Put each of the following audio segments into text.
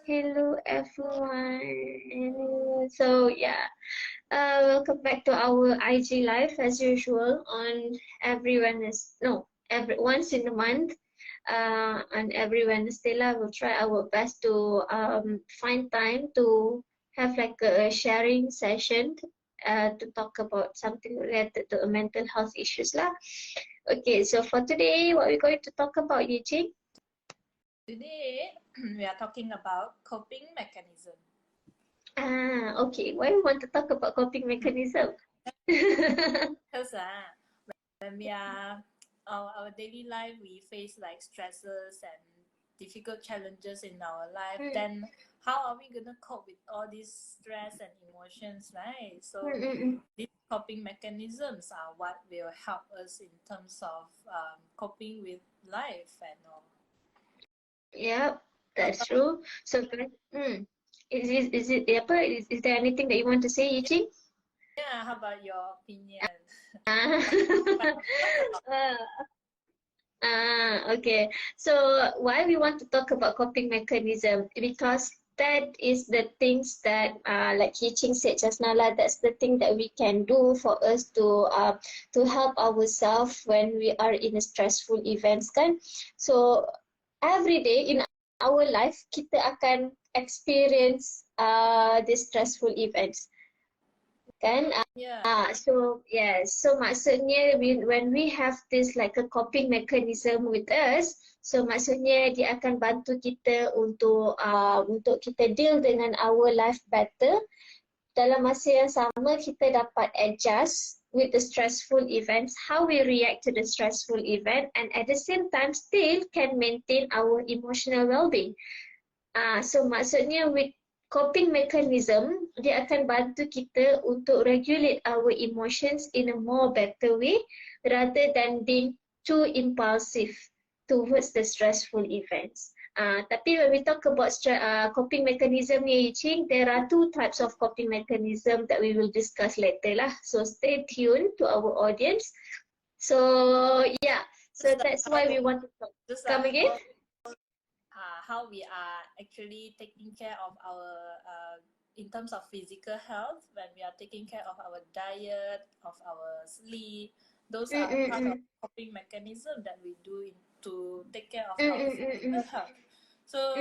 Hello everyone. So yeah, welcome back to our IG live as usual on every once in a month. On every Wednesday lah, we'll try our best to find time to have like a sharing session to talk about something related to mental health issues lah. Okay, so for today, what we're going to talk about, Yijing? Today, we are talking about coping mechanism. Okay. Why we want to talk about coping mechanism? Because when we are our daily life, we face like stresses and difficult challenges in our life. Then how are we gonna cope with all these stress and emotions, right? So these coping mechanisms are what will help us in terms of coping with life and all. Yeah, that's true. So, is there anything that you want to say, Yijing? Yeah, how about your opinion? Okay. So why we want to talk about coping mechanism? Because that is the things that, like Yiching said just now, lah, that's the thing that we can do for us to help ourselves when we are in a stressful events, kan? So every day in our life kita akan experience these stressful events, kan? Yeah. So yes, so maksudnya when we have this like a coping mechanism with us, so maksudnya dia akan bantu kita untuk kita deal dengan our life better. Dalam masa yang sama kita dapat adjust with the stressful events, how we react to the stressful event, and at the same time still can maintain our emotional well-being. So maksudnya with coping mechanism, dia akan bantu kita untuk regulate our emotions in a more better way rather than being too impulsive towards the stressful events. Tapi when we talk about coping mechanism ni, Yiching, there are two types of coping mechanism that we will discuss later lah. So stay tuned to our audience. So yeah, so that's why we want to talk. Come again? How we are actually taking care of our in terms of physical health, when we are taking care of our diet, of our sleep, those are part of coping mechanism that we do to take care of our physical health. So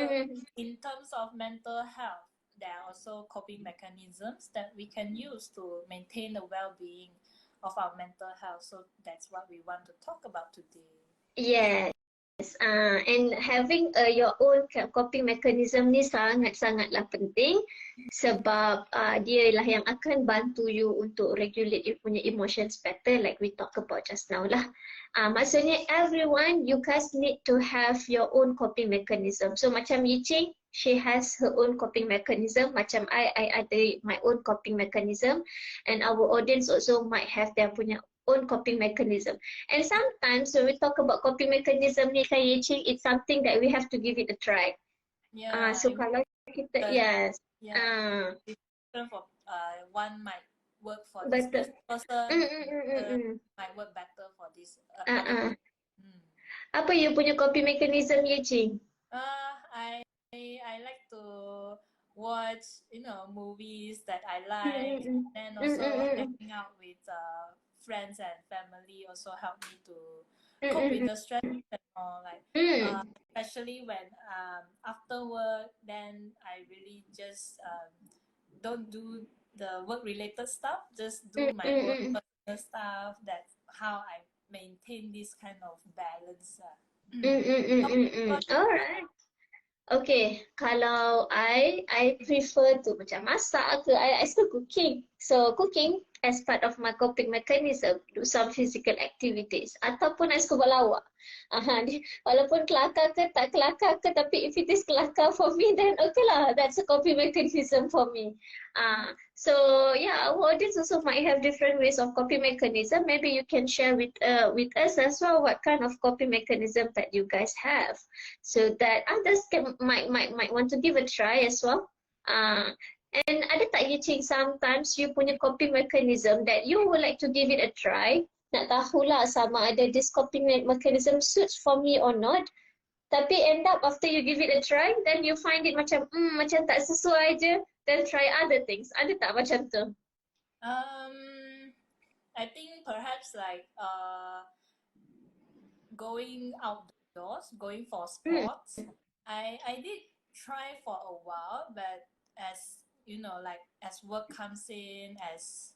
in terms of mental health, there are also coping mechanisms that we can use to maintain the well-being of our mental health. So that's what we want to talk about today. Yes. And having your own coping mechanism ni sangat-sangatlah penting sebab dia lah yang akan bantu you untuk regulate you punya emotions better, like we talk about just now lah. Maksudnya everyone, you guys need to have your own coping mechanism. So macam Yiching, she has her own coping mechanism. Macam I ada my own coping mechanism, and our audience also might have their punya own coping mechanism. And sometimes when we talk about coping mechanism ni, Yiching, it's something that we have to give it a try. Yeah. So kalau kita, yes. Yeah. For one might work for Betul. this person, might work better for this. Apa you punya coping mechanism, Yiching? I like to watch, movies that I like, and also hanging out with friends and family also help me to cope with the stress and all, like especially when after work, then I really just don't do the work related stuff, just do my work personal stuff. That's how I maintain this kind of balance. Alright. Okay, kalau I prefer to macam masak ke, I still cooking. So cooking as part of my coping mechanism, do some physical activities. Ataupun I suka buat lawak. Walaupun kelakar ke tak kelakar ke, tapi if it is kelakar for me, then okay lah, that's a coping mechanism for me. So yeah, our audience also might have different ways of coping mechanism. Maybe you can share with us as well what kind of coping mechanism that you guys have, so that others might want to give a try as well. And ada tak Yiching, sometimes you punya coping mechanism that you would like to give it a try, nak tahulah sama ada this coping mechanism suits for me or not. Tapi end up after you give it a try, then you find it macam tak sesuai je, then try other things. Ada tak macam tu? I think perhaps like going outdoors, going for sports. I did try for a while, but as you know, like as work comes in, as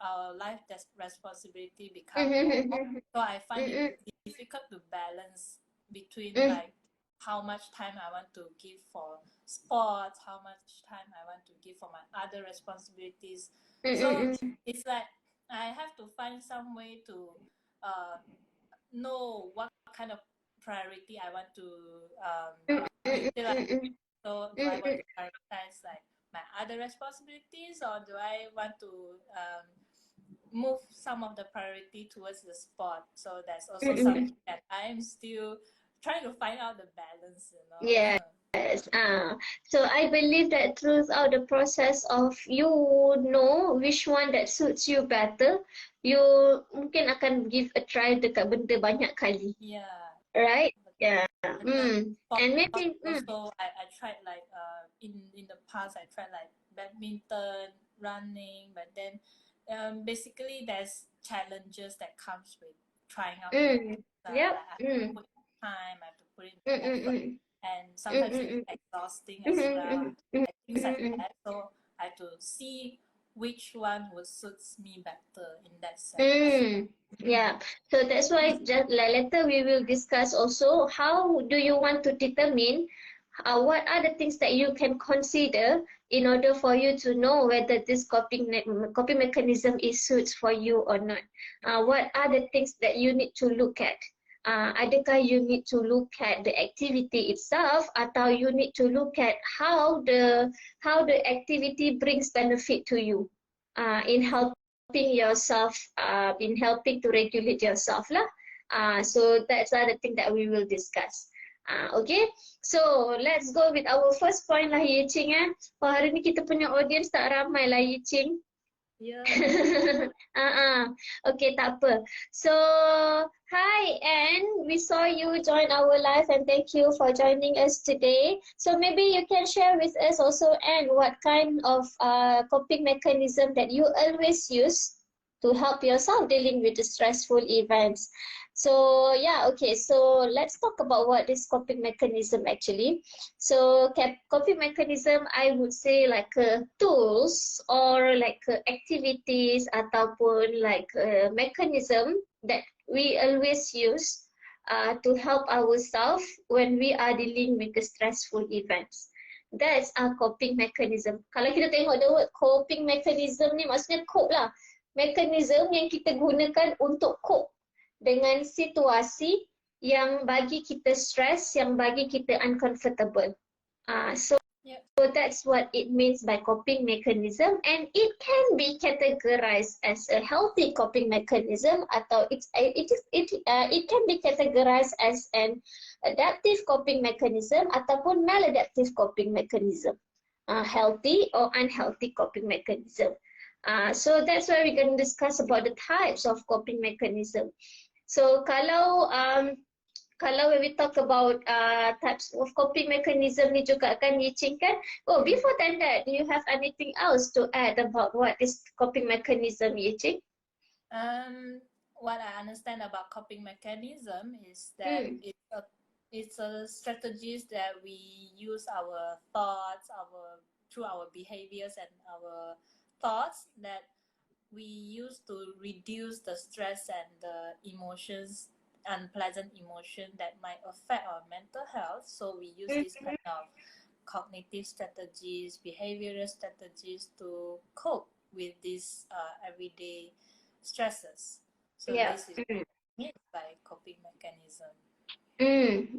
our life responsibility becomes more, so I find it difficult to balance between like how much time I want to give for sports, how much time I want to give for my other responsibilities. So it's like I have to find some way to know what kind of priority I want to utilize. So do I want to prioritize like my other responsibilities, or do I want to move some of the priority towards the sport? So that's also something that I'm still trying to find out the balance, you know. Yes. So I believe that throughout the process of you know which one that suits you better, you mungkin akan give a try dekat benda banyak kali. Yeah. Right? Yeah. And maybe also I tried like in the past I tried like badminton, running, but then basically there's challenges that comes with trying out new things. Yep. Like I have to put in time, I have to put in effort, and sometimes it's exhausting as well, like things like that. So I have to see which one would suits me better in that sense. Yeah, so that's why just later we will discuss also how do you want to determine what are the things that you can consider in order for you to know whether this coping mechanism is suits for you or not. What are the things that you need to look at? Adakah you need to look at the activity itself, atau you need to look at how the activity brings benefit to you in helping yourself, in helping to regulate yourself lah. So that's the thing that we will discuss. Okay, so let's go with our first point lah, Yi Ching. Hari ni kita punya audience tak ramai lah, Yi Ching. Yeah. Okay, tak apa. So, hi Anne, we saw you join our live and thank you for joining us today. So maybe you can share with us also, Anne, what kind of coping mechanism that you always use to help yourself dealing with the stressful events. So yeah, okay, so let's talk about what is coping mechanism actually. So coping mechanism, I would say like tools or like activities ataupun like mechanism that we always use to help ourselves when we are dealing with the stressful events. That's our coping mechanism. Kalau kita tengok the word coping mechanism ni maksudnya cope lah. Mekanisme yang kita gunakan untuk cope dengan situasi yang bagi kita stress, yang bagi kita uncomfortable. So that's what it means by coping mechanism, and it can be categorized as a healthy coping mechanism atau it can be categorized as an adaptive coping mechanism ataupun maladaptive coping mechanism. Healthy or unhealthy coping mechanism. So that's why we're going to discuss about the types of coping mechanism. So kalau when we talk about types of coping mechanism ni juga kan Yi Ching kan. Oh, before that, do you have anything else to add about what is coping mechanism, Yi Ching? What I understand about coping mechanism is that it's a strategies that we use our thoughts, through our behaviors and our thoughts that we use to reduce the stress and the emotions, unpleasant emotion that might affect our mental health. So we use this kind of cognitive strategies, behavioral strategies to cope with these everyday stresses. So this is meant by coping mechanism.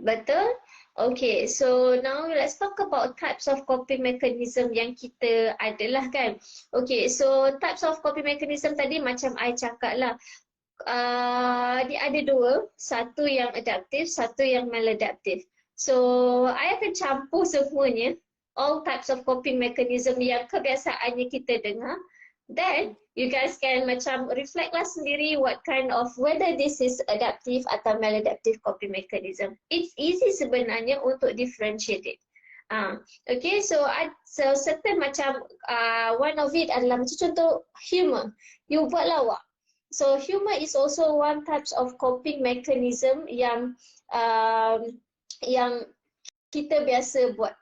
Betul. Okay, so now let's talk about types of coping mechanism yang kita adalah kan. Okay, so types of coping mechanism tadi macam I cakap lah. Dia ada dua, satu yang adaptive, satu yang maladaptive. So, I akan campur semuanya, all types of coping mechanism yang kebiasaannya kita dengar Then you guys can macam reflect lah sendiri what kind of, whether this is adaptive atau maladaptive coping mechanism. It's easy sebenarnya untuk differentiate it. Okay, so certain macam one of it adalah macam contoh humor. You buat lawak. So humor is also one types of coping mechanism yang kita biasa buat.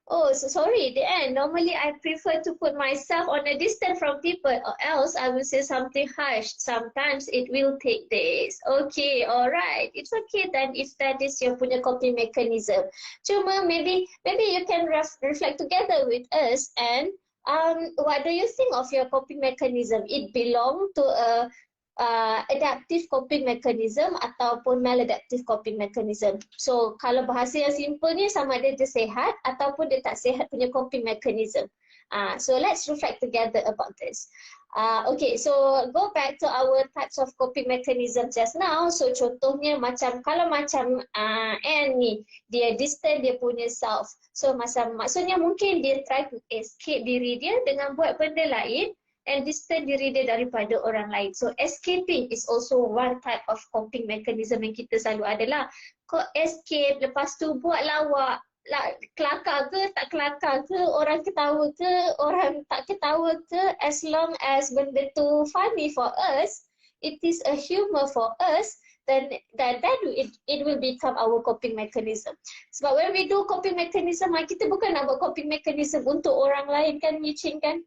Oh, so sorry, the end. Normally, I prefer to put myself on a distance from people, or else I will say something harsh. Sometimes it will take days. Okay, alright. It's okay then if that is your punya coping mechanism. Cuma maybe you can reflect together with us and what do you think of your coping mechanism? It belong to a adaptive coping mechanism ataupun maladaptive coping mechanism. So kalau bahasa yang simple ni sama ada dia sehat ataupun dia tak sehat punya coping mechanism. So let's reflect together about this. Okay, so go back to our types of coping mechanism just now. So contohnya macam kalau macam Anne ni, dia distant dia punya self. So maksudnya mungkin dia try to escape diri dia dengan buat benda lain and distance diri dia daripada orang lain. So escaping is also one type of coping mechanism yang kita selalu ada lah. Kau escape, lepas tu buat lawak, kelakar ke, tak kelakar ke, orang ketawa ke, orang tak ketawa ke, as long as benda tu funny for us, it is a humor for us, then it will become our coping mechanism. Sebab when we do coping mechanism, kita bukan nak buat coping mechanism untuk orang lain kan, Yiching kan?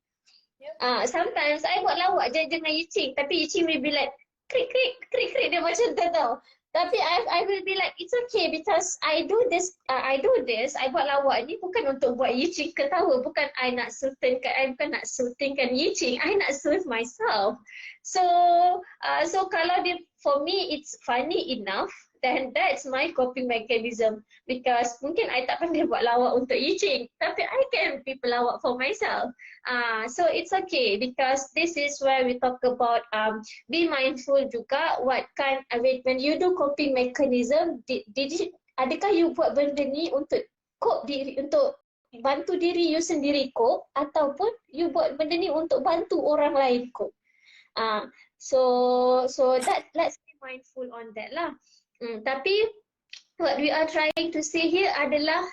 Sometimes I buat lawak je dengan Yiching, tapi Yiching will be like krik dia macam tu tau. Tapi I will be like it's okay because I do this, I buat lawak ni bukan untuk buat Yiching ketawa, bukan I nak sultingkan Yiching, I nak soothe myself. So kalau dia, for me it's funny enough, then that's my coping mechanism, because mungkin I tak pandai buat lawak untuk Yiching, tapi I can be pelawak for myself. So it's okay because this is where we talk about be mindful juga what kind, when you do coping mechanism, adakah you buat benda ni untuk cope diri, untuk bantu diri you sendiri cope, ataupun you buat benda ni untuk bantu orang lain cope. So that, let's be mindful on that lah. Tapi what we are trying to say here adalah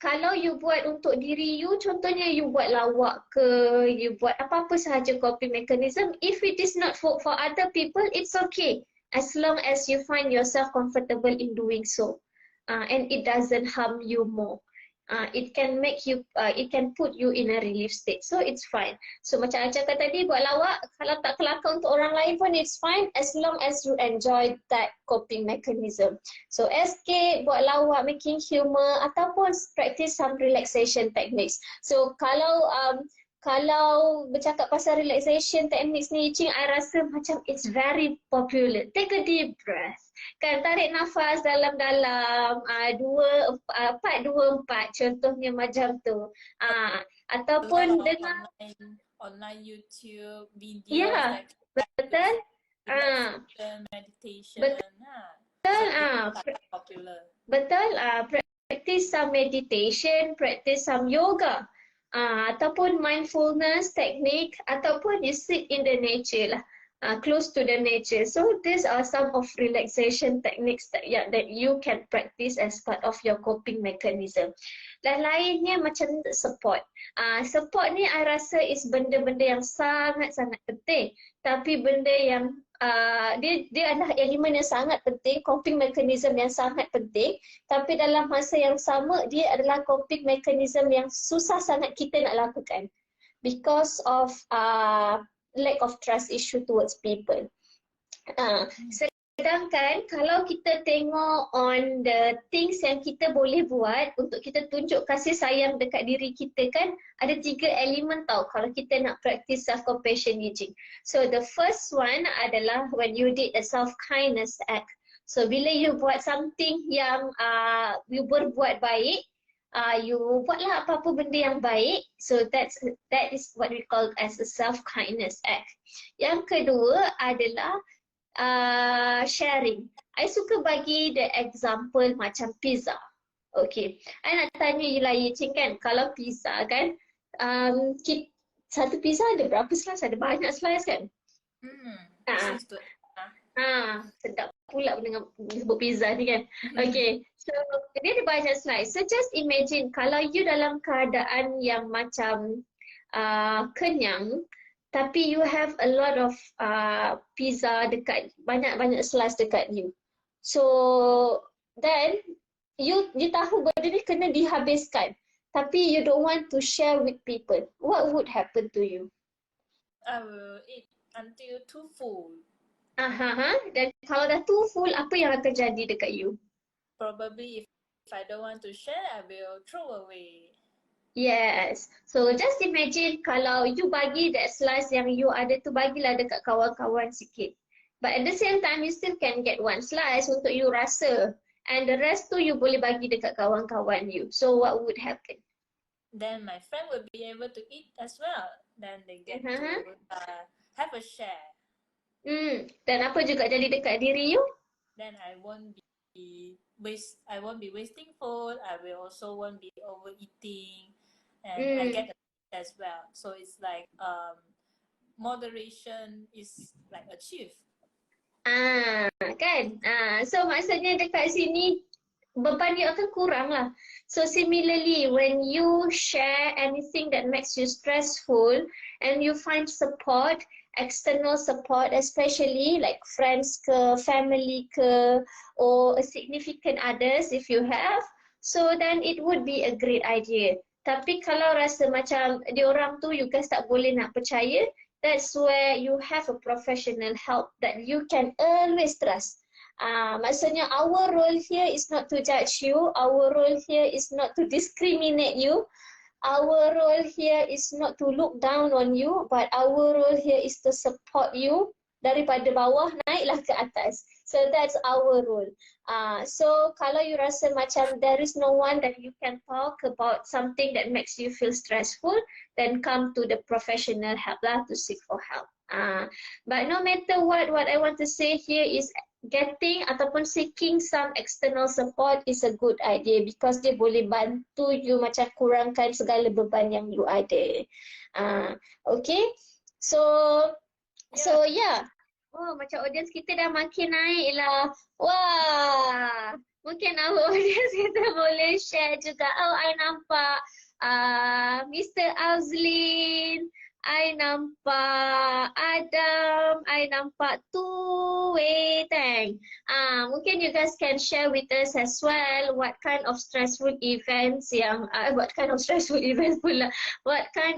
kalau you buat untuk diri you, contohnya you buat lawak ke, you buat apa-apa sahaja coping mechanism, if it is not for other people, it's okay as long as you find yourself comfortable in doing so, and it doesn't harm you more. It can make you, it can put you in a relief state, so it's fine. So macam I cakap tadi, buat lawak, kalau tak kelakar untuk orang lain pun it's fine as long as you enjoy that coping mechanism. So escape, buat lawak, making humor, ataupun practice some relaxation techniques. So kalau bercakap pasal relaxation techniques ni, Cing, I rasa macam it's very popular. Take a deep breath. Kan, tarik nafas dalam-dalam, 2, 4, 2, 4, contohnya macam tu. Ataupun dengan online YouTube video, ya, betul. Meditation. Betul. Popular. Betul. Practice some meditation, practice some yoga. Ataupun mindfulness technique, ataupun you sit in the nature lah, close to the nature. So these are some of relaxation techniques that you can practice as part of your coping mechanism. Dan lainnya macam support. Support ni I rasa is benda-benda yang sangat-sangat penting. Tapi benda yang dia adalah elemen yang sangat penting, coping mechanism yang sangat penting, tapi dalam masa yang sama dia adalah coping mechanism yang susah sangat kita nak lakukan because of lack of trust issue towards people. Sedangkan kalau kita tengok on the things yang kita boleh buat untuk kita tunjuk kasih sayang dekat diri kita, kan ada 3 elemen tau kalau kita nak practice self-compassion Yiching. So the first one adalah when you did a self-kindness act. So bila you buat something yang you berbuat baik, you buatlah apa-apa benda yang baik, so that is what we call as a self-kindness act. Yang kedua adalah sharing. I suka bagi the example macam pizza. Okay, I nak tanya you lah Yiching kan, kalau pizza kan, satu pizza ada berapa slice? Ada banyak slice kan? Ah, Seems to. sedap pula dengan sebut pizza ni kan. Okay, so dia ada banyak slice. So just imagine kalau you dalam keadaan yang macam kenyang, tapi you have a lot of pizza dekat, banyak-banyak slice dekat you. So then you tahu benda ni kena dihabiskan, tapi you don't want to share with people. What would happen to you? I will eat until too full. Dan kalau dah too full, apa yang akan jadi dekat you? Probably if I don't want to share, I will throw away. Yes. So just imagine kalau you bagi that slice yang you ada tu, bagilah dekat kawan-kawan sikit. But at the same time, you still can get one slice untuk you rasa. And the rest tu you boleh bagi dekat kawan-kawan you. So what would happen? Then my friend will be able to eat as well. Then they get to have a share. Dan apa juga jadi dekat diri you? Then I won't be wasting food. I will also won't be overeating, and I get as well. So it's like moderation is like achieved. Kan? So maksudnya dekat sini beban you akan kurang lah. So similarly, when you share anything that makes you stressful and you find support, external support, especially like friends ke, family ke, or a significant others if you have, so then it would be a great idea. Tapi kalau rasa macam diorang tu you guys tak boleh nak percaya, that's where you have a professional help that you can always trust. Maksudnya our role here is not to judge you, our role here is not to discriminate you, our role here is not to look down on you, but our role here is to support you daripada bawah naiklah ke atas. So that's our role. So kalau you rasa macam there is no one that you can talk about something that makes you feel stressful, then come to the professional help lah, to seek for help. But no matter what I want to say here is getting ataupun seeking some external support is a good idea because dia boleh bantu you macam kurangkan segala beban yang you ada. Okay, so yeah. Oh, macam audience kita dah makin naik lah. Wah, mungkin our audience kita boleh share juga. Oh, I nampak Mr. Azlin, I nampak Adam, I nampak Tu Wei Tang. Mungkin you guys can share with us as well what kind of stressful events what kind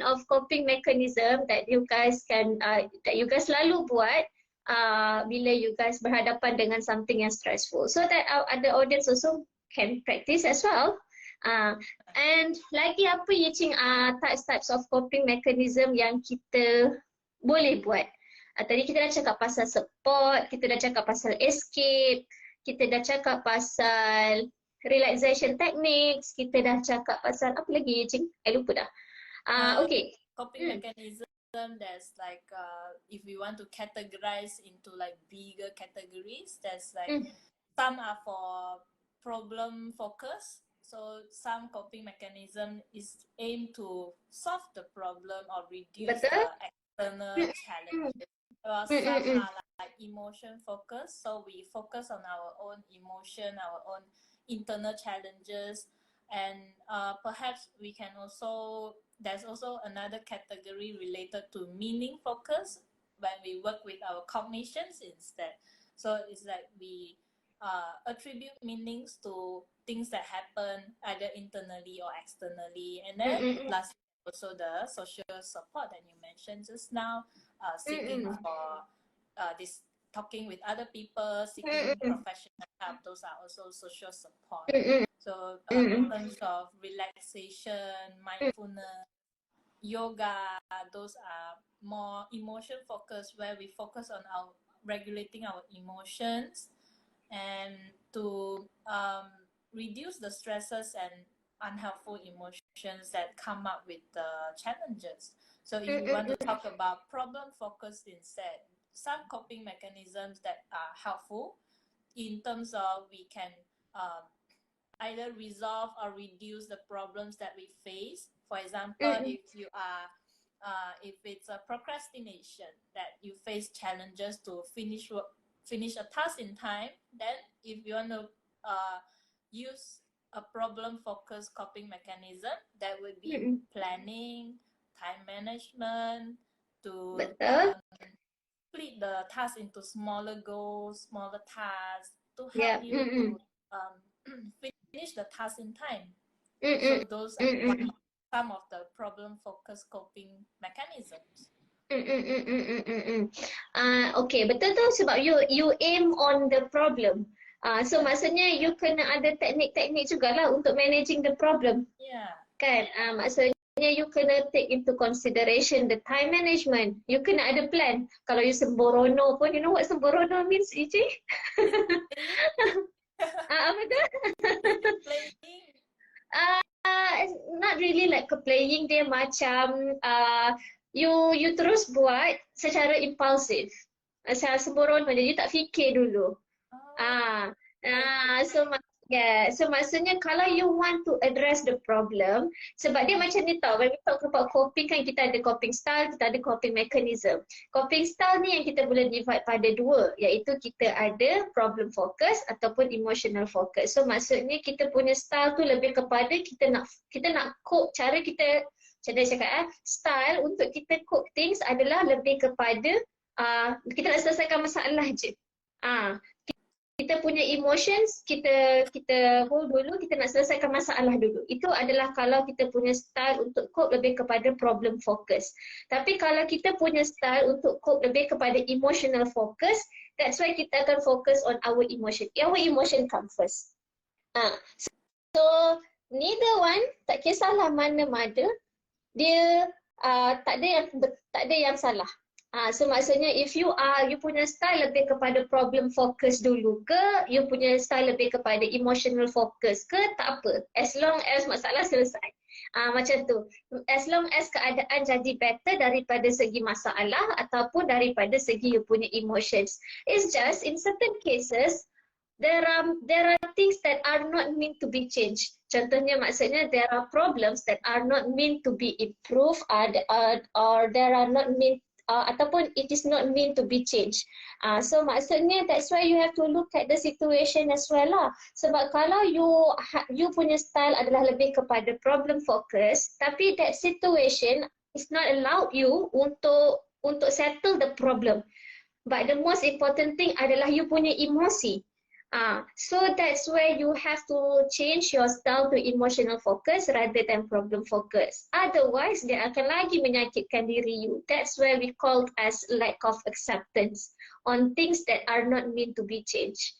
of coping mechanism that you guys selalu buat bila you guys berhadapan dengan something yang stressful, so that our other audience also can practice as well. And lagi apa Yicing types of coping mechanism yang kita boleh buat? Tadi kita dah cakap pasal support, kita dah cakap pasal escape, kita dah cakap pasal relaxation techniques, kita dah cakap pasal apa lagi Yicing? Lupa dah. Okay. Coping mechanism, there's like if we want to categorize into like bigger categories, there's like some are for problem focus. So some coping mechanism is aimed to solve the problem or reduce the external challenges. Well, some are like emotion focus. So we focus on our own emotion, our own internal challenges, and perhaps we can also, there's also another category related to meaning focus when we work with our cognitions instead. So it's like we attribute meanings to things that happen either internally or externally. And then lastly, also the social support that you mentioned just now, seeking for this talking with other people, seeking professional help, those are also social support. So in terms of relaxation, mindfulness, yoga, those are more emotion focused, where we focus on our regulating our emotions and to reduce the stresses and unhelpful emotions that come up with the challenges. So if you want to talk about problem focused instead, some coping mechanisms that are helpful in terms of we can either resolve or reduce the problems that we face. For example, if you are if it's a procrastination, that you face challenges to finish a task in time, then if you want to use a problem-focused coping mechanism, that would be planning, time management, to Betul. split the task into smaller goals, smaller tasks, to Yeah. help you to finish the task in time. So those are some of the problem-focused coping mechanisms. Okay, betul tu sebab you aim on the problem. So maksudnya you kena ada teknik-teknik jugalah untuk managing the problem. Yeah. Kan? Maksudnya you kena take into consideration the time management. You kena ada plan. Kalau you semborono pun, you know what semborono means, Ici? Apa tu? Playing. Not really like playing, dia macam you terus buat secara impulsif. Secara sembrono, jadi you tak fikir dulu. So maksudnya kalau you want to address the problem, sebab dia macam ni tau, when we talk about coping kan, kita ada coping style, kita ada coping mechanism. Coping style ni yang kita boleh divide pada dua, iaitu kita ada problem focus ataupun emotional focus. So maksudnya kita punya style tu lebih kepada kita nak cope, cara kita, macam mana cakap style untuk kita cope things adalah lebih kepada kita nak selesaikan masalah je. Kita punya emotions, kita hold dulu, kita nak selesaikan masalah dulu. Itu adalah kalau kita punya style untuk cope lebih kepada problem focus. Tapi kalau kita punya style untuk cope lebih kepada emotional focus, that's why kita akan focus on our emotion. Our emotion come first. So neither one, tak kisahlah mana-mana, dia tak ada yang salah. So maksudnya if you punya style lebih kepada problem focus dulu ke, you punya style lebih kepada emotional focus ke, tak apa. As long as masalah selesai. Macam tu. As long as keadaan jadi better daripada segi masalah ataupun daripada segi you punya emotions. It's just in certain cases, there are things that are not meant to be changed. Contohnya maksudnya there are problems that are not meant to be improved or there are not meant ataupun it is not meant to be changed. So maksudnya that's why you have to look at the situation as well lah. Sebab kalau you punya style adalah lebih kepada problem focus, tapi that situation is not allowed you untuk settle the problem. But the most important thing adalah you punya emosi. So that's where you have to change your style to emotional focus rather than problem focus. Otherwise, dia akan lagi menyakitkan diri you. That's where we call as lack of acceptance on things that are not meant to be changed.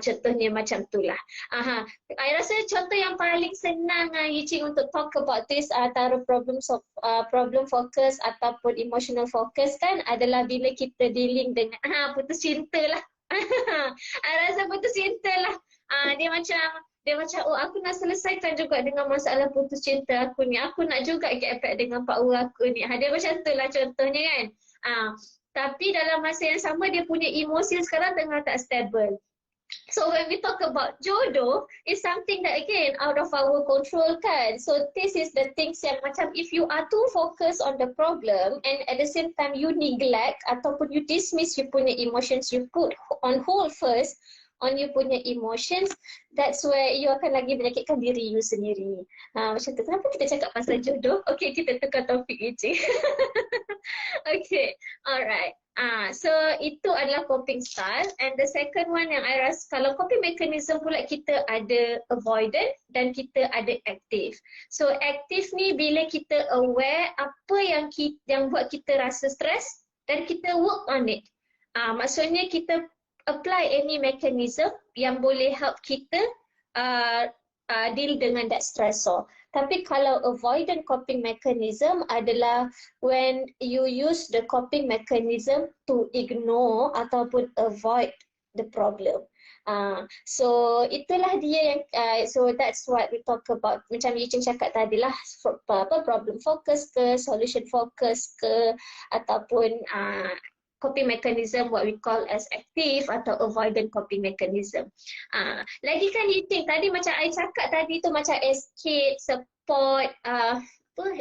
Contohnya macam itulah. I rasa contoh yang paling senang Yicing untuk talk about this antara problem focus ataupun emotional focus kan adalah bila kita dealing dengan putus cinta lah. Rasa putus cinta lah. Dia macam oh aku nak selesaikan juga dengan masalah putus cinta aku ni. Aku nak juga get back dengan partner aku ni. Dia macam tu lah contohnya kan. Tapi dalam masa yang sama dia punya emosi sekarang tengah tak stable. So when we talk about jodoh, it's something that again out of our control kan. So this is the things yang macam if you are too focused on the problem and at the same time you neglect ataupun you dismiss you punya emotions, you put on hold first on you punya emotions, that's where you akan lagi menyakitkan diri you sendiri. Macam tu. Kenapa kita cakap pasal jodoh? Okay, kita tukar topik je. Okay, alright. So itu adalah coping style, and the second one yang I rasa kalau coping mechanism pula kita ada avoidant dan kita ada active. So active ni bila kita aware apa yang buat kita rasa stress dan kita work on it. Maksudnya kita apply any mechanism yang boleh help kita deal dengan that stressor. Tapi kalau avoidant coping mechanism adalah when you use the coping mechanism to ignore ataupun avoid the problem. So itulah dia yang so that's what we talk about. Macam Yicing cakap tadi lah, problem focus ke, solution focus ke, ataupun coping mechanism what we call as active atau avoidant coping mechanism. Lagi kan Yicing tadi macam I cakap tadi tu macam escape, support,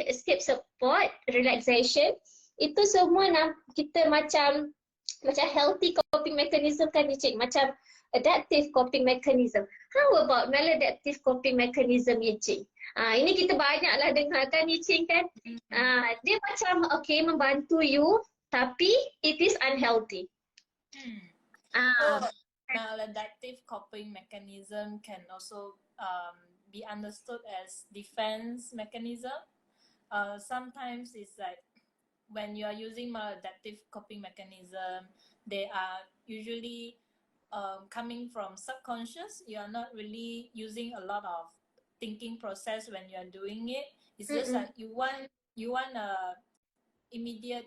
escape support, relaxation, itu semua kita macam healthy coping mechanism kan Cik, macam adaptive coping mechanism. How about maladaptive coping mechanism Cik? Ini kita banyaklah dengar kan Cik kan? Dia macam okay membantu you tapi it is unhealthy. So maladaptive coping mechanism can also be understood as defense mechanism. Sometimes it's like when you are using maladaptive coping mechanism, they are usually coming from subconscious. You are not really using a lot of thinking process when you are doing it. It's just like you want a immediate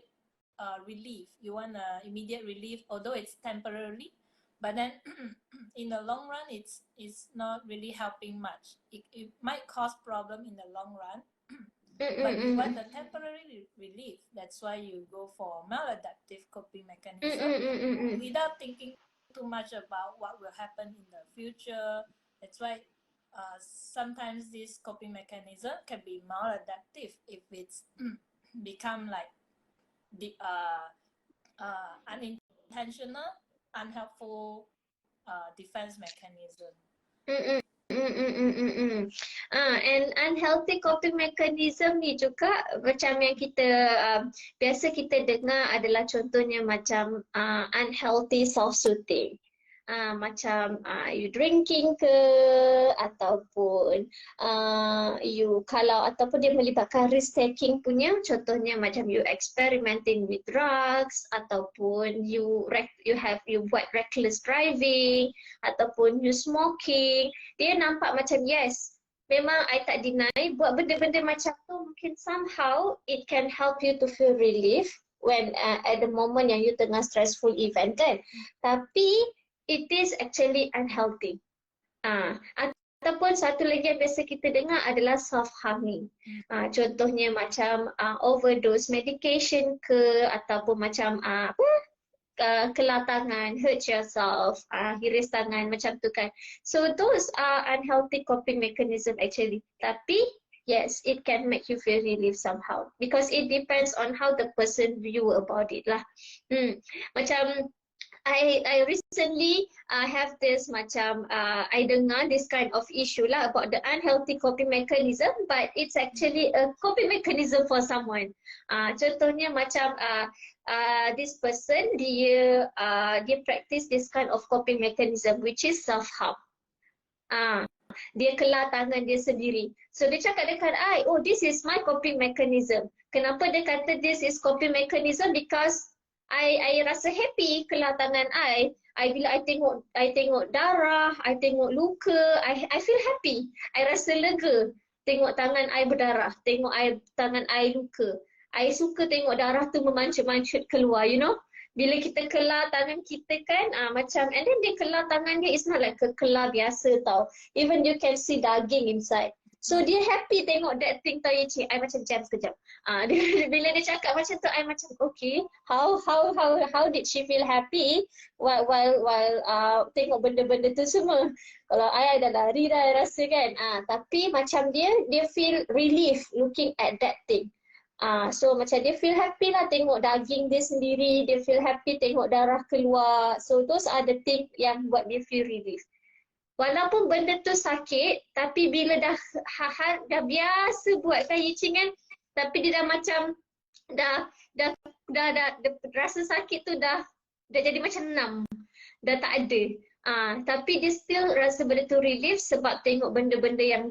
relief. You want a immediate relief, although it's temporarily. But then in the long run, it's not really helping much. It might cause problem in the long run. But you want a temporary relief. That's why you go for maladaptive coping mechanism without thinking too much about what will happen in the future. That's why sometimes this coping mechanism can be maladaptive if it's become like the unintentional, unhelpful defense mechanism. And unhealthy coping mechanism ni juga macam yang kita biasa kita dengar adalah contohnya macam unhealthy self-soothing. Macam you drinking ke ataupun you kalau ataupun dia melibatkan risk taking punya, contohnya macam you experimenting with drugs ataupun you buat reckless driving ataupun you smoking. Dia nampak macam yes, memang I tak deny buat benda-benda macam tu mungkin somehow it can help you to feel relief when at the moment yang you tengah stressful event kan. Tapi it is actually unhealthy. Ataupun satu lagi yang biasa kita dengar adalah self-harming. Contohnya macam overdose medication ke ataupun macam kelar tangan, hurt yourself, hiris tangan macam tu kan. So those are unhealthy coping mechanism actually. Tapi yes, it can make you feel relief somehow because it depends on how the person view about it lah. Macam I recently have this macam I dengar this kind of issue lah about the unhealthy coping mechanism, but it's actually a coping mechanism for someone. Contohnya macam this person dia practice this kind of coping mechanism which is self-harm. Dia kelar tangan dia sendiri. So dia cakap dekat I, oh this is my coping mechanism. Kenapa dia kata this is coping mechanism? Because I rasa happy kelar tangan I bila I tengok darah, I tengok luka, I feel happy. I rasa lega tengok tangan I berdarah, tengok tangan I luka. I suka tengok darah tu memancut-mancut keluar, you know. Bila kita kelar tangan kita kan, macam, and then dia kelar tangan dia, it's not like kelar biasa tau. Even you can see daging inside. So dia happy tengok that thing tau ya cik. I macam jam sekejap. Bila dia cakap macam tu, I macam okay. How did she feel happy while tengok benda-benda tu semua? Kalau I dah lari dah rasa kan. Tapi macam dia feel relief looking at that thing. So macam dia feel happy lah tengok daging dia sendiri. Dia feel happy tengok darah keluar. So those are the things yang buat dia feel relief. Walaupun benda tu sakit, tapi bila dah biasa buat kan Yicing kan, tapi dia dah macam dah rasa sakit tu dah jadi macam numb, dah tak ada. Tapi dia still rasa benda tu relief sebab tengok benda-benda yang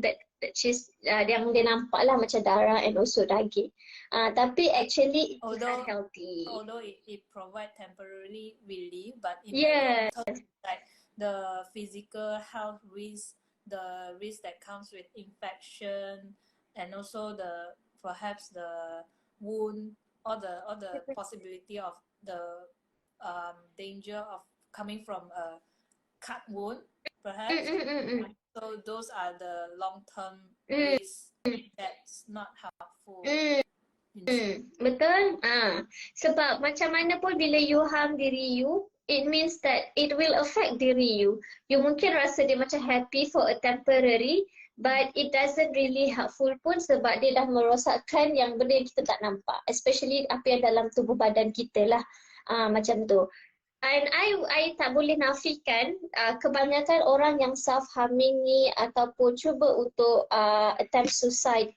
yang dia nampak lah macam darah and also daging. Tapi actually it's unhealthy. Although it provide temporary relief, but in yes. the long term, like the physical health risk, the risk that comes with infection, and also perhaps the wound or the possibility of the danger of coming from a cut wound, perhaps. So those are the long-term risks that's not helpful. Betul. Sebab macam mana pun bila you harm diri you, it means that it will affect diri you. You mungkin rasa dia macam happy for a temporary, But it doesn't really helpful pun sebab dia dah merosakkan yang benda yang kita tak nampak. Especially apa yang dalam tubuh badan kita lah. Macam tu. And I tak boleh nafikan kebanyakan orang yang self-harming ni ataupun cuba untuk attempt suicide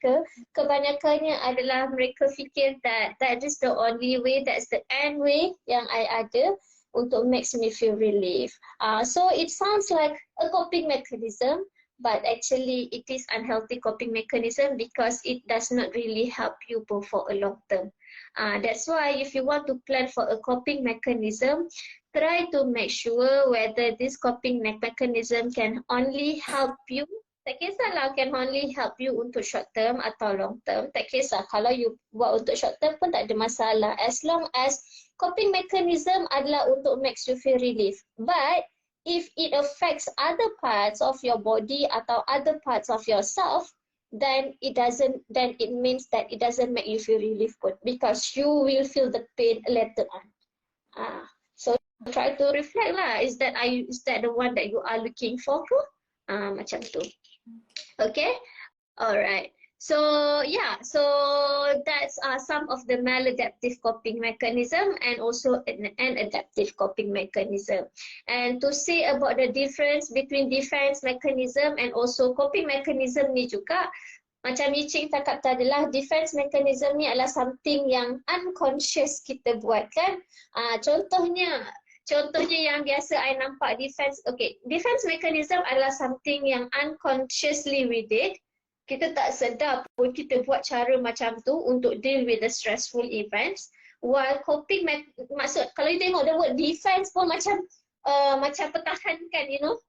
kebanyakannya adalah mereka fikir that is the only way, that's the end way yang I ada untuk makes me feel relief. So it sounds like a coping mechanism, but actually it is unhealthy coping mechanism because it does not really help you for a long term. That's why if you want to plan for a coping mechanism, try to make sure whether this coping mechanism can only help you. Tak kisahlah can only help you untuk short term atau long term. Tak kisah kalau you buat untuk short term pun tak ada masalah. As long as coping mechanism adalah untuk makes you feel relief. But if it affects other parts of your body atau other parts of yourself, then it means that it doesn't make you feel relief pun because you will feel the pain later on. So try to reflect lah. Is that the one that you are looking for ke? Macam tu. Okay? Alright. So yeah, so that's some of the maladaptive coping mechanism and also an adaptive coping mechanism. And to say about the difference between defense mechanism and also coping mechanism ni juga, macam Yiching cakap tadi lah, defense mechanism ni adalah something yang unconscious kita buat kan. Contohnya yang biasa I nampak defense mechanism adalah something yang unconsciously we did. Kita tak sedar pun kita buat cara macam tu untuk deal with the stressful events. While coping maksud kalau you tengok the word defense pun macam pertahankan, you know.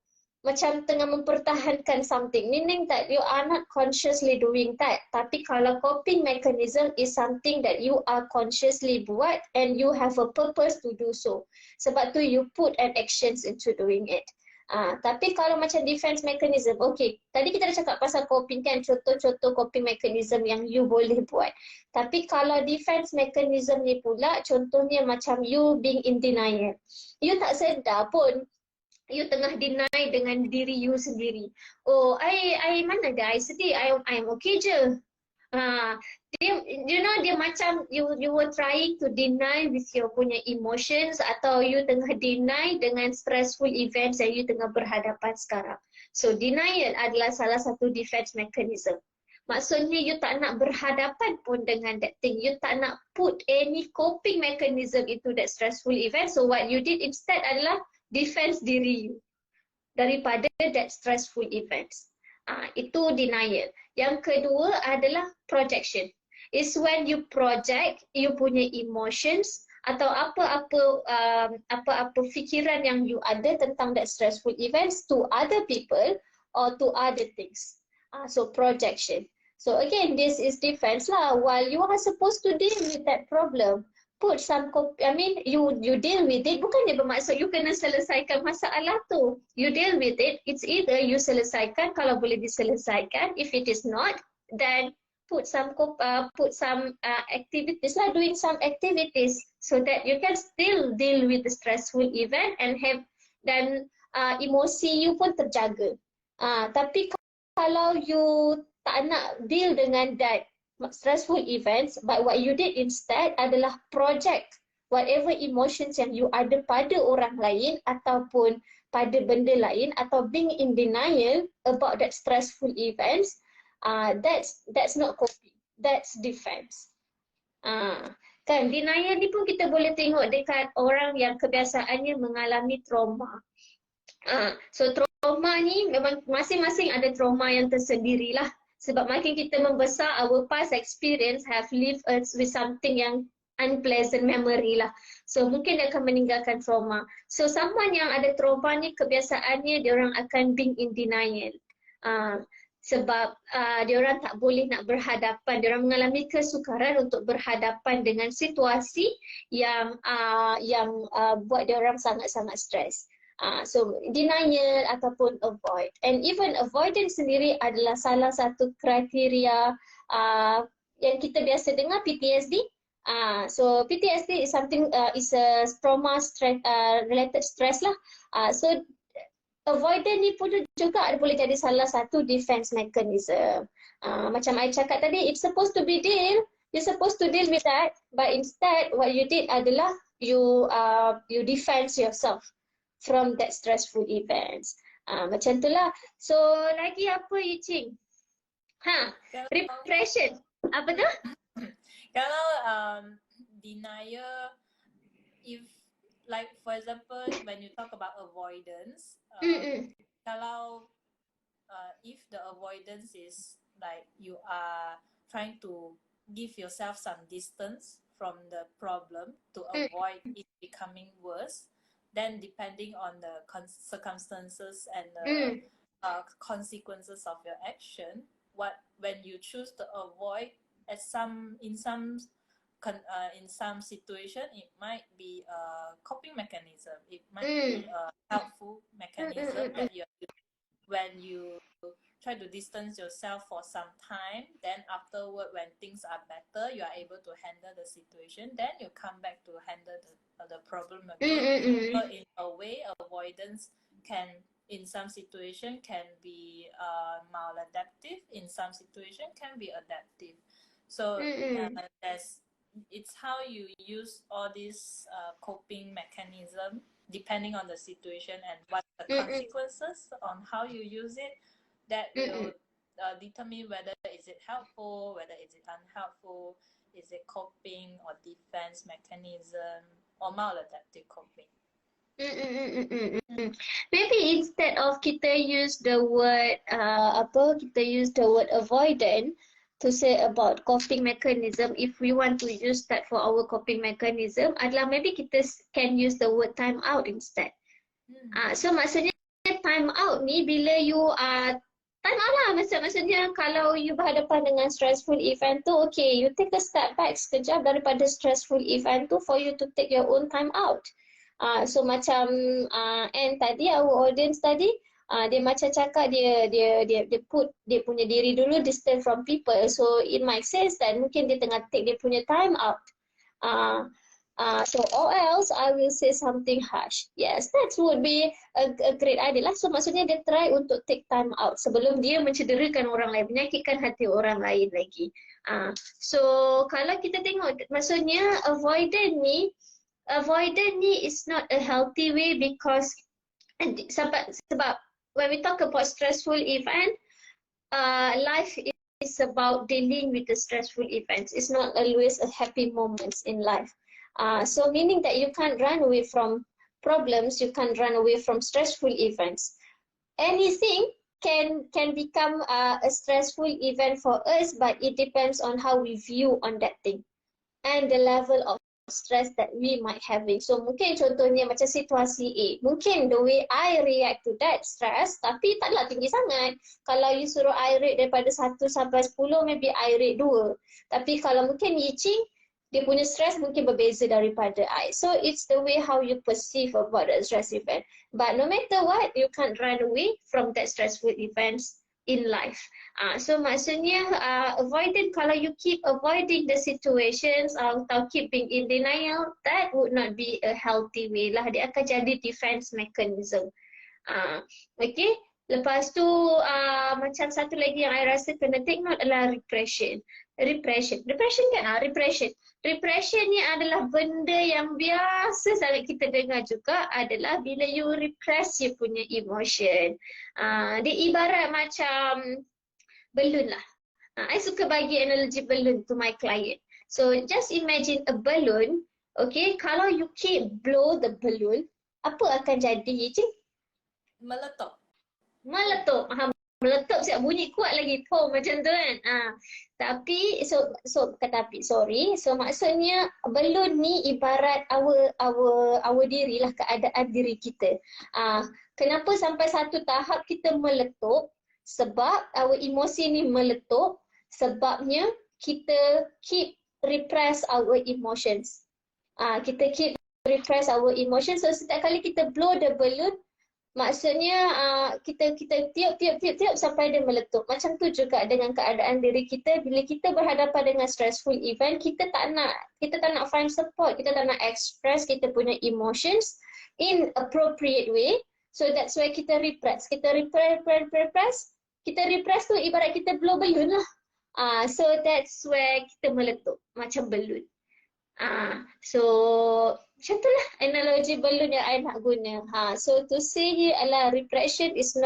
Macam tengah mempertahankan something, meaning that you are not consciously doing that. Tapi kalau coping mechanism is something that you are consciously buat and you have a purpose to do so. Sebab tu you put an actions into doing it. Tapi kalau macam defense mechanism, okay, tadi kita dah cakap pasal coping kan, contoh-contoh coping mechanism yang you boleh buat. Tapi kalau defense mechanism ni pula, contohnya macam you being in denial. You tak sedar pun, you tengah deny dengan diri you sendiri. Oh, I mana dah, I sedih, I'm okay je. Dia macam you were trying to deny with your punya emotions atau you tengah deny dengan stressful events yang you tengah berhadapan sekarang. So denial adalah salah satu defense mechanism. Maksudnya you tak nak berhadapan pun dengan that thing. You tak nak put any coping mechanism into that stressful event. So what you did instead adalah defense diri you daripada that stressful events. Itu denial. Yang kedua adalah projection. It's when you project you punya emotions atau apa-apa fikiran yang you ada tentang that stressful events to other people or to other things. So projection. So again, this is defense lah. While you are supposed to deal with that problem, put some, you deal with it, bukan dia bermaksud you kena selesaikan masalah tu. You deal with it, it's either you selesaikan kalau boleh diselesaikan. If it is not, then put some activities lah, doing some activities so that you can still deal with the stressful event and have, dan emosi you pun terjaga. Tapi kalau you tak nak deal dengan that stressful events, but what you did instead adalah project whatever emotions yang you ada pada orang lain ataupun pada benda lain atau being in denial about that stressful events, that's not coping, that's defense. Kan denial ni pun kita boleh tengok dekat orang yang kebiasaannya mengalami trauma. So trauma ni memang masing-masing ada trauma yang tersendirilah. Sebab makin kita membesar, our past experience have left us with something yang unpleasant memory lah. So mungkin dia akan meninggalkan trauma. So someone yang ada trauma ni kebiasaannya dia orang akan being in denial. Sebab dia orang tak boleh nak berhadapan, dia orang mengalami kesukaran untuk berhadapan dengan situasi yang buat dia orang sangat-sangat stres. So denial ataupun avoid, and even avoidance sendiri adalah salah satu kriteria yang kita biasa dengar PTSD. So PTSD is something is a trauma stress related stress lah. So avoidant ni pun juga boleh jadi salah satu defense mechanism. Macam I cakap tadi, it's supposed to be you're supposed to deal with that, but instead what you did adalah you defense yourself from that stressful events. Macam itulah. So lagi apa Yiching? Repression. Apa tu? Kalau denial, if like for example when you talk about avoidance, kalau if the avoidance is like you are trying to give yourself some distance from the problem to avoid it becoming worse, then depending on the circumstances and the consequences of your action, when you choose to avoid in some situation, it might be a coping mechanism. It might be a helpful mechanism that when you try to distance yourself for some time, then afterward when things are better, you are able to handle the situation, then you come back to handle the problem again. So in a way, avoidance can, in some situation, can be maladaptive, in some situation can be adaptive. So it's how you use all these coping mechanism depending on the situation and what the consequences on how you use it, that will determine whether is it helpful, whether is it unhelpful, is it coping or defense mechanism or maladaptive coping. Maybe instead of kita use the word avoidant to say about coping mechanism, if we want to use that for our coping mechanism, adalah maybe kita can use the word time out instead. So maksudnya time out ni bila you time out lah, maksudnya kalau you berhadapan dengan stressful event tu, okay, you take a step back sekejap daripada stressful event tu for you to take your own time out. So macam Anne tadi, our audience tadi, dia macam cakap dia put dia punya diri dulu distant from people, so it might sense that mungkin dia tengah take dia punya time out. So or else I will say something harsh. Yes, that would be a great idea lah. So maksudnya dia try untuk take time out sebelum dia mencederakan orang lain, menyakitkan hati orang lain lagi. So kalau kita tengok, maksudnya avoidant ni is not a healthy way, because sebab when we talk about stressful event, life is about dealing with the stressful events. It's not always a happy moments in life. So meaning that you can't run away from problems, you can't run away from stressful events. Anything can become a stressful event for us, but it depends on how we view on that thing and the level of stress that we might having. So mungkin contohnya macam situasi A, mungkin the way I react to that stress, tapi taklah tinggi sangat. Kalau you suruh I rate daripada 1 sampai 10, maybe I rate 2. Tapi kalau mungkin Yiching, dia punya stress mungkin berbeza daripada I. So it's the way how you perceive about the stress event. But no matter what, you can't run away from that stressful events in life. So maksudnya avoidant, kalau you keep avoiding the situations atau keep being in denial, that would not be a healthy way lah. Dia akan jadi defense mechanism. Okay. Lepas tu macam satu lagi yang I rasa kena take note adalah repression. Repression ni adalah benda yang biasa sangat kita dengar juga, adalah bila you repress you punya emotion. Dia ibarat macam balloon lah. I suka bagi analogi balloon to my client. So just imagine a balloon, okay, kalau you keep blow the balloon, apa akan jadi, Cik? Meletup. Meletup siap bunyi kuat lagi, macam tu kan. Tapi so maksudnya balon ni ibarat our diri lah, keadaan diri kita. Kenapa sampai satu tahap kita meletup? Sebab our emosi ni meletup, sebabnya kita keep repress our emotions. Kita keep repress our emotions. So setiap kali kita blow the balloon, maksudnya kita tiup sampai dia meletup. Macam tu juga dengan keadaan diri kita. Bila kita berhadapan dengan stressful event, kita tak nak find support, kita tak nak express kita punya emotions in appropriate way. So that's why kita repress. Kita repress. Kita repress tu ibarat kita blow balloon lah. So that's where kita meletup macam balloon. So macam tu lah analogi balloon yang I nak guna. So to say here adalah repression is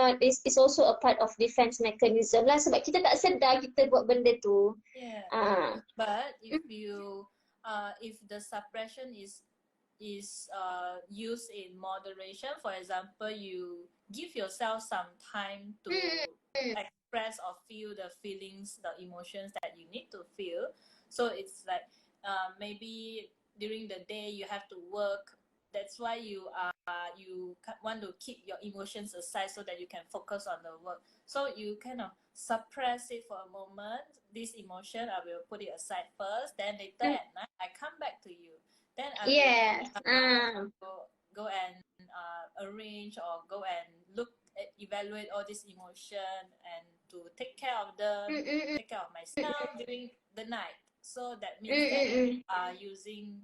also a part of defense mechanism lah sebab kita tak sedar kita buat benda tu. Yeah. But if the suppression is used in moderation, for example, you give yourself some time to express or feel the feelings, the emotions that you need to feel. So it's like maybe during the day you have to work. That's why you want to keep your emotions aside so that you can focus on the work. So you kind of suppress it for a moment. This emotion, I will put it aside first. Then later at night, I come back to you. Then I will go and arrange or go and evaluate all this emotion and to take care of them, take care of myself during the night. So that means that you are using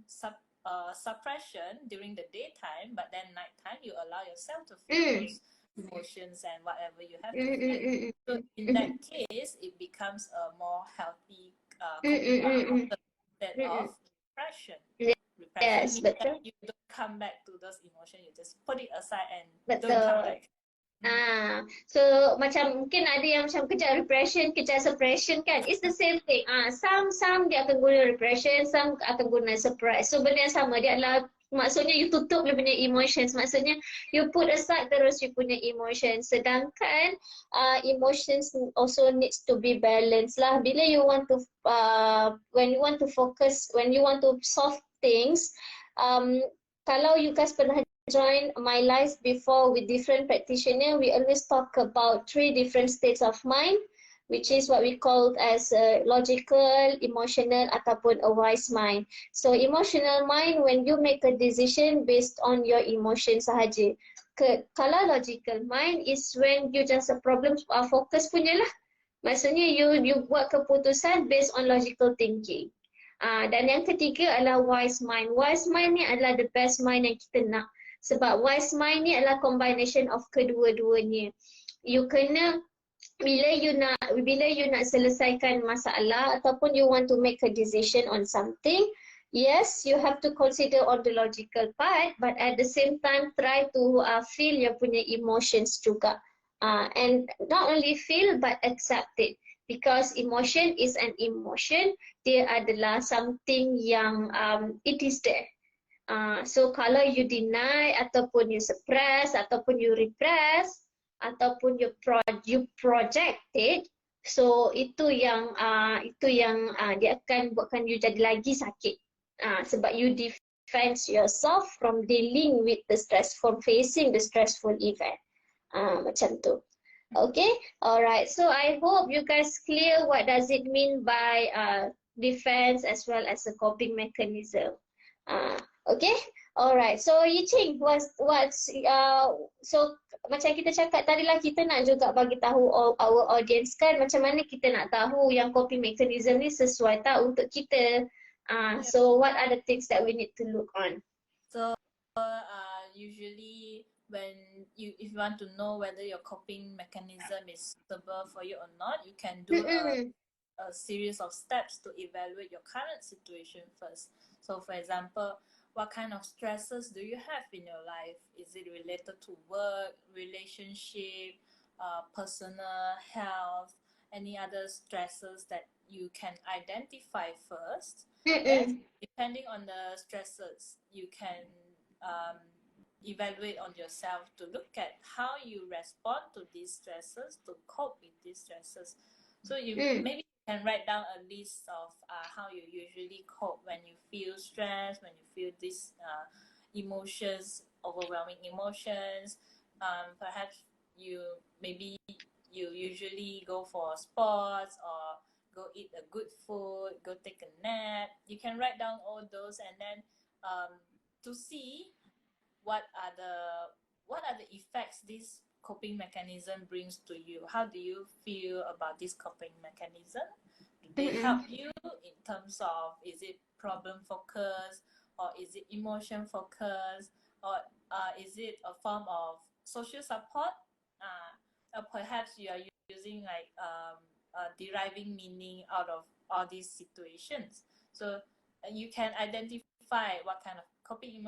suppression during the daytime, but then nighttime you allow yourself to feel those emotions and whatever you have to feel. So in that case, it becomes a more healthy coping instead of repression. Repression means that you don't come back to those emotions, you just put it aside and don't come back. So macam mungkin ada yang macam kejar repression, kejar suppression kan. It's the same thing. Some dia akan guna repression, some akan guna suppress. So benda yang sama, dia adalah maksudnya you tutup dia punya emotions. Maksudnya you put aside terus you punya emotions. Sedangkan emotions also needs to be balanced lah. Bila you want to when you want to focus, when you want to solve things, kalau you guys pernah join my lives before with different practitioners, we always talk about 3 different states of mind, which is what we call as a logical, emotional, ataupun a wise mind. So emotional mind, when you make a decision based on your emotions sahaja. Kalau logical mind is when you just a problem focus punya lah. Maksudnya you buat keputusan based on logical thinking. Dan yang ketiga adalah wise mind. Wise mind ni adalah the best mind yang kita nak. Sebab wise mind ni adalah combination of kedua-duanya. You kena, bila you nak selesaikan masalah ataupun you want to make a decision on something, yes, you have to consider on the logical part, but at the same time try to feel your punya emotions juga. And not only feel but accept it. Because emotion is an emotion, dia adalah something yang it is there. So kalau you deny ataupun you suppress ataupun you repress ataupun you project it, so itu yang dia akan buatkan you jadi lagi sakit. Sebab you defense yourself from dealing with the stress, from facing the stressful event. Macam tu. Okay, alright. So I hope you guys clear what does it mean by defense as well as a coping mechanism. Okay, alright. So Yiqing, so macam kita cakap tadi lah, kita nak juga bagi tahu our audience kan macam mana kita nak tahu yang coping mechanism ni sesuai tak untuk kita. So what are the things that we need to look on? So usually if you want to know whether your coping mechanism is suitable for you or not, you can do a series of steps to evaluate your current situation first. So for example, what kind of stresses do you have in your life? Is it related to work, relationship, personal health, any other stresses that you can identify first? And depending on the stresses, you can evaluate on yourself to look at how you respond to these stresses, to cope with these stresses. So you maybe can write down a list of how you usually cope when you feel stressed, when you feel these emotions, overwhelming emotions. Perhaps you usually go for sports or go eat a good food, go take a nap. You can write down all those and then to see what are the effects this coping mechanism brings to you. How do you feel about this coping mechanism? Do they help you in terms of, is it problem focused or is it emotion focused or is it a form of social support, or perhaps you are using like deriving meaning out of all these situations. So you can identify what kind of coping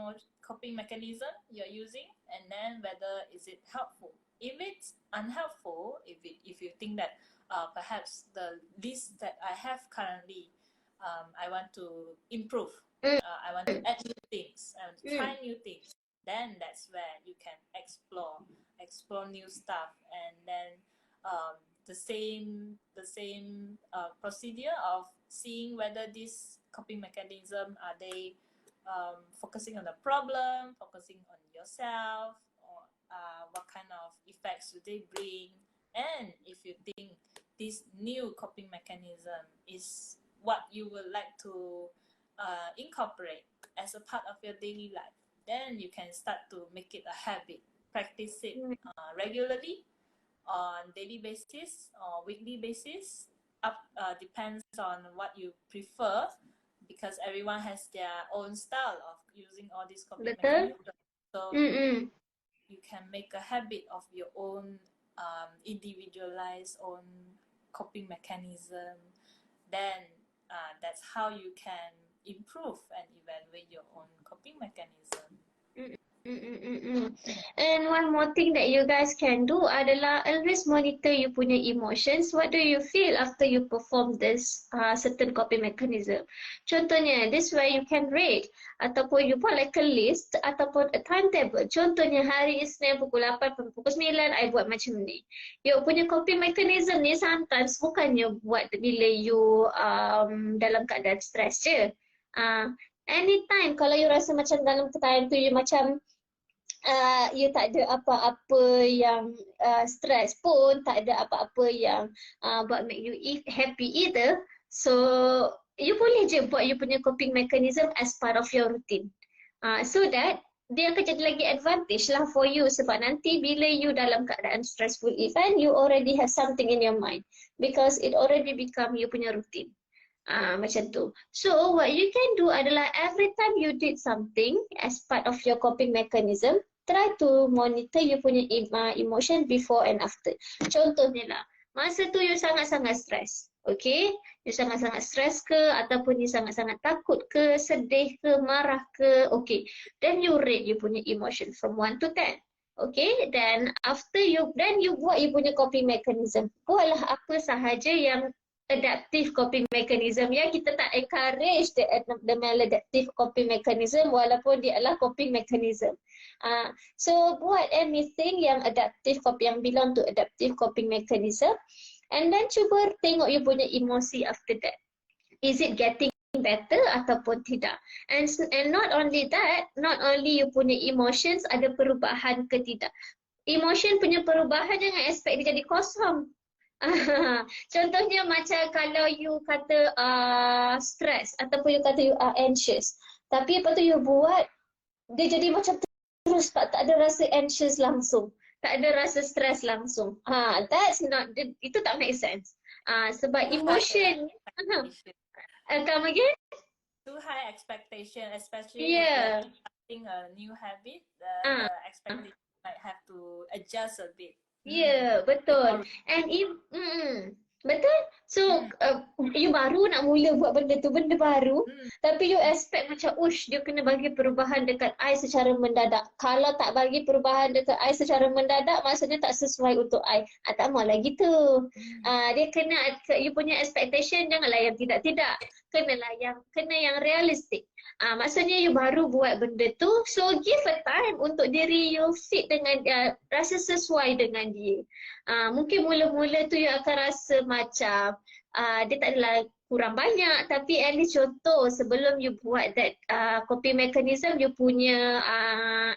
mechanism you're using, and then whether is it helpful. If it's unhelpful, if you think that perhaps the list that I have currently, I want to improve, I want to add new things, I want to try new things, then that's where you can explore new stuff. And then the same procedure of seeing whether this coping mechanism, are they focusing on the problem, focusing on yourself, or what kind of effects do they bring. And if you think this new coping mechanism is what you would like to incorporate as a part of your daily life, then you can start to make it a habit. Practice it regularly, on daily basis or weekly basis. Depends on what you prefer, because everyone has their own style of using all these coping mechanisms. So you can make a habit of your own individualized own coping mechanism. Then that's how you can improve and evaluate your own coping mechanism. And one more thing that you guys can do adalah always monitor you punya emotions. What do you feel after you perform this certain coping mechanism? Contohnya, this way you can rate ataupun you buat like a list ataupun a timetable. Contohnya hari Isnin pukul 8 sampai pukul 9 I buat macam ni. You punya coping mechanism ni sometimes bukannya buat bila you dalam keadaan stress je. Anytime kalau you rasa macam dalam keadaan tu you macam you tak ada apa-apa yang stress pun, tak ada apa-apa yang buat make you happy either. So you boleh je buat you punya coping mechanism as part of your routine. So that dia akan jadi lagi advantage lah for you, sebab nanti bila you dalam keadaan stressful event, you already have something in your mind because it already become you punya routine. Macam tu. So what you can do adalah every time you did something as part of your coping mechanism, try to monitor you punya emotion before and after. Contohnya lah, masa tu you sangat-sangat stress. Okay? You sangat-sangat stress ke, ataupun you sangat-sangat takut ke, sedih ke, marah ke. Okay. Then you rate you punya emotion from 1 to 10. Okay, then after you buat you punya coping mechanism. Buatlah apa sahaja yang adaptive coping mechanism, ya. Kita tak encourage the maladaptive coping mechanism walaupun dia adalah coping mechanism. So buat anything yang adaptive yang belong to adaptive coping mechanism, and then cuba tengok you punya emosi after that. Is it getting better ataupun tidak? And not only that, not only you punya emotions ada perubahan ke tidak. Emotion punya perubahan jangan expect dia jadi kosong. Contohnya macam kalau you kata stress ataupun you kata you are anxious, tapi lepas tu you buat dia jadi macam terus tak ada rasa anxious langsung, tak ada rasa stress langsung. That's not, itu tak make sense. Sebab emotion come again? Too high expectation, especially if you're starting a new habit, the expectation might have to adjust a bit. Ya, betul. And betul. So you baru nak mula buat benda tu, benda baru, tapi you expect macam dia kena bagi perubahan dekat I secara mendadak. Kalau tak bagi perubahan dekat I secara mendadak, maksudnya tak sesuai untuk I. Tak maulah gitu. Dia kena, you punya expectation janganlah yang tidak-tidak. Kena yang realistik. Maksudnya you baru buat benda tu, so give a time untuk diri you fit dengan rasa sesuai dengan dia. Mungkin mula-mula tu you akan rasa macam dia tak adalah kurang banyak, tapi at least contoh sebelum you buat that coping mechanism, you punya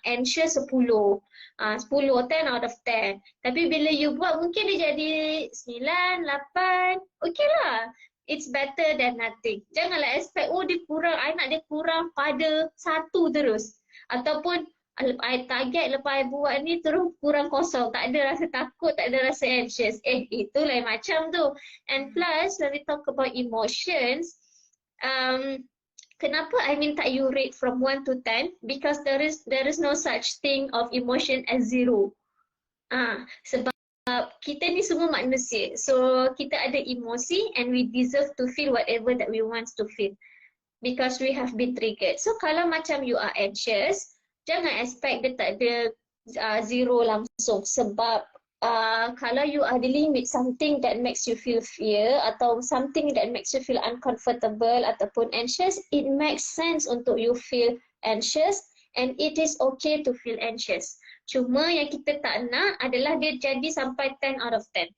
anxious 10 or 10 out of 10. Tapi bila you buat mungkin dia jadi 9, 8, okay lah. It's better than nothing. Janganlah expect, dia kurang, I nak dia kurang pada 1 terus. Ataupun, I target lepas I buat ni terus kurang kosong. Tak ada rasa takut, tak ada rasa anxious. Itu lain macam tu. And plus, when we talk about emotions, kenapa I minta you rate from 1 to 10? Because there is no such thing of emotion as 0. Sebab kita ni semua manusia. So kita ada emosi and we deserve to feel whatever that we want to feel because we have been triggered. So kalau macam you are anxious, jangan expect dia tak ada zero langsung sebab kalau you are dealing with something that makes you feel fear atau something that makes you feel uncomfortable ataupun anxious, it makes sense untuk you feel anxious and it is okay to feel anxious. Cuma yang kita tak nak adalah dia jadi sampai 10 out of 10.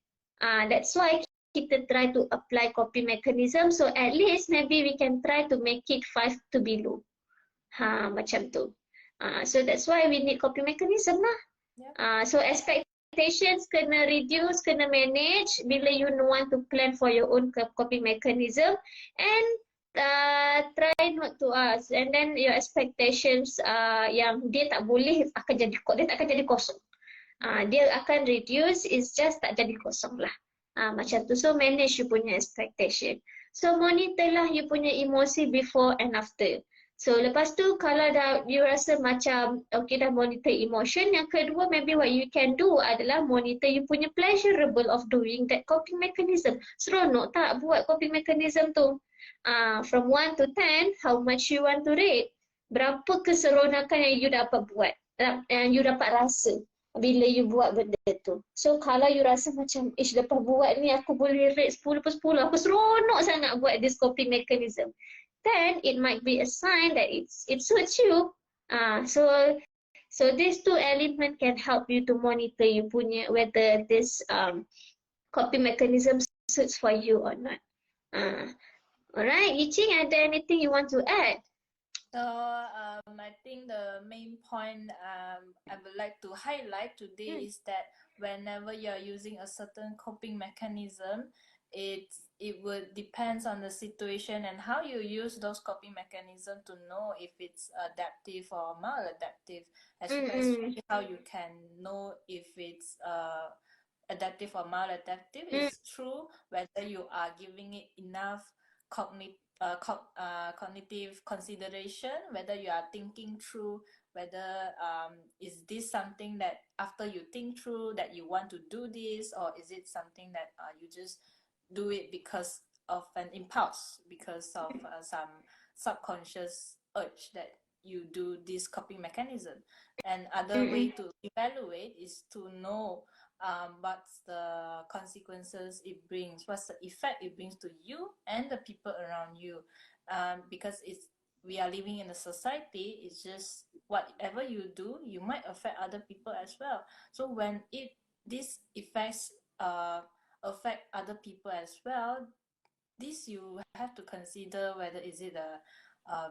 That's why kita try to apply coping mechanism, so at least maybe we can try to make it 5 to below. Macam tu. So that's why we need coping mechanism lah. So expectations kena reduce, kena manage bila you want to plan for your own coping mechanism and try not to ask, and then your expectations yang dia tak boleh akan jadi, dia tak akan jadi kosong. Dia akan reduce, it's just tak jadi kosong lah. Macam tu. So manage you punya expectation. So monitor lah you punya emosi before and after. So lepas tu kalau dah you rasa macam okay dah monitor emotion, yang kedua maybe what you can do adalah monitor you punya pleasurable of doing that coping mechanism. Seronok tak buat coping mechanism tu? From 1 to 10, how much you want to rate? Berapa keseronokan yang you dapat buat, yang you dapat rasa bila you buat benda tu. So kalau you rasa macam, lepas buat ni aku boleh rate 10 per 10, aku seronok sangat buat this coping mechanism, then it might be a sign that it suits you. So these two elements can help you to monitor you punya whether this coping mechanism suits for you or not. Alright, Yiqing, ada anything you want to add? So I think the main point I would like to highlight today is that whenever you are using a certain coping mechanism, it would depends on the situation and how you use those coping mechanism to know if it's adaptive or maladaptive, especially how you can know if it's adaptive or maladaptive. It's true whether you are giving it enough cognitive consideration, whether you are thinking through whether is this something that after you think through that you want to do this, or is it something that you just do it because of an impulse, because of some subconscious urge that you do this coping mechanism. And other way to evaluate is to know what's the consequences it brings, what's the effect it brings to you and the people around you, because we are living in a society. It's just whatever you do, you might affect other people as well. So when these effects affect other people as well, this you have to consider whether is it a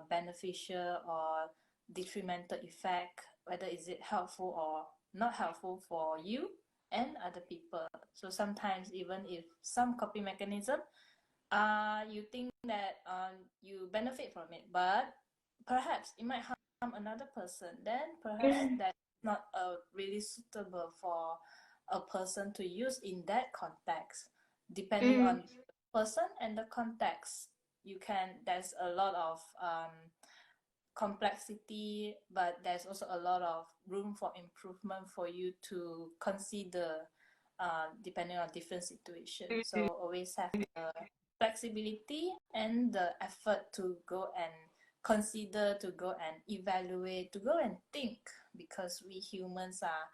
beneficial or detrimental effect, whether is it helpful or not helpful for you and other people. So sometimes even if some coping mechanism, you think that you benefit from it, but perhaps it might harm another person, then perhaps that's not really suitable for a person to use in that context. Depending on the person and the context, there's a lot of complexity, but there's also a lot of room for improvement for you to consider depending on different situations. So always have the flexibility and the effort to go and consider, to go and evaluate, to go and think, because we humans are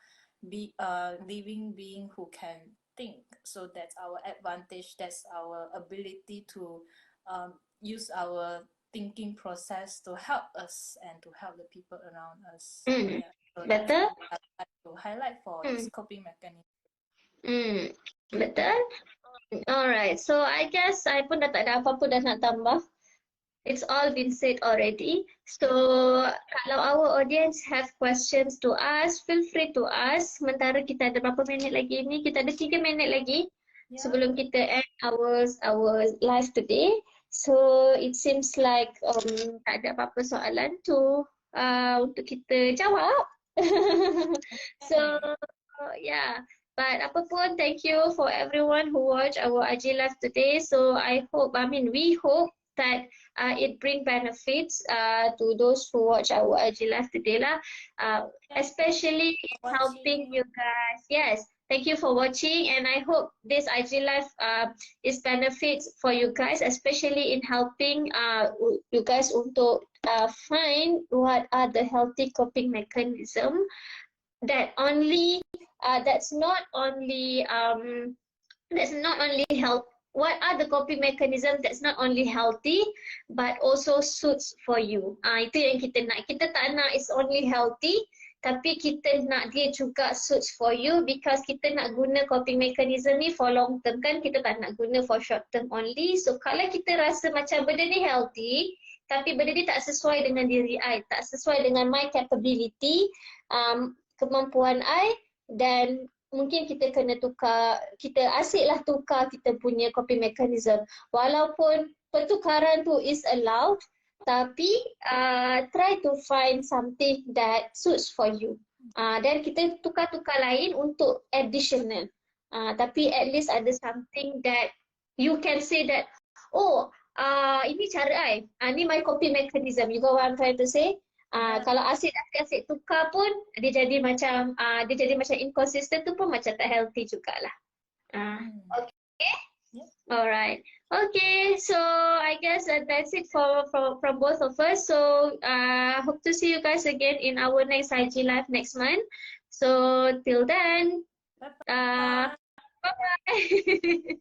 living being who can think. So that's our advantage, that's our ability to use our thinking process to help us and to help the people around us. So Betul? I'd like to highlight for this coping mechanism. Betul? Alright, so I guess I pun dah tak ada apa-apa dah nak tambah. It's all been said already. So kalau our audience have questions to ask, feel free to ask. Sementara kita ada berapa minit lagi ni? Kita ada 3 minit lagi sebelum kita end our live today. So it seems like tak ada apa-apa soalan tu untuk kita jawab. So yeah. But apapun, thank you for everyone who watched our IG live today. So we hope that it bring benefits to those who watch our IG live today lah. Especially in helping you guys. Yes, thank you for watching, and I hope this IG live is benefits for you guys, especially in helping you guys untuk find what are the healthy coping mechanism that only that's not only help. What are the coping mechanism that's not only healthy but also suits for you. Itu yang kita nak. Kita tak nak is only healthy, tapi kita nak dia juga suits for you, because kita nak guna coping mechanism ni for long term kan, kita tak nak guna for short term only. So kalau kita rasa macam benda ni healthy tapi benda ni tak sesuai dengan diri I, tak sesuai dengan my capability, kemampuan I, dan mungkin kita kena tukar, kita asyiklah tukar kita punya coping mechanism. Walaupun pertukaran tu is allowed, tapi try to find something that suits for you. Dan kita tukar-tukar lain untuk additional. Tapi at least ada something that you can say that, oh, ini cara I, ni my coping mechanism. You got what I'm trying to say? Kalau asyik tukar pun dia jadi macam inconsistent tu pun macam tak healthy jugalah. Okay. Alright. Okay, so I guess that's it from both of us. So hope to see you guys again in our next IG live next month. So till then, bye bye.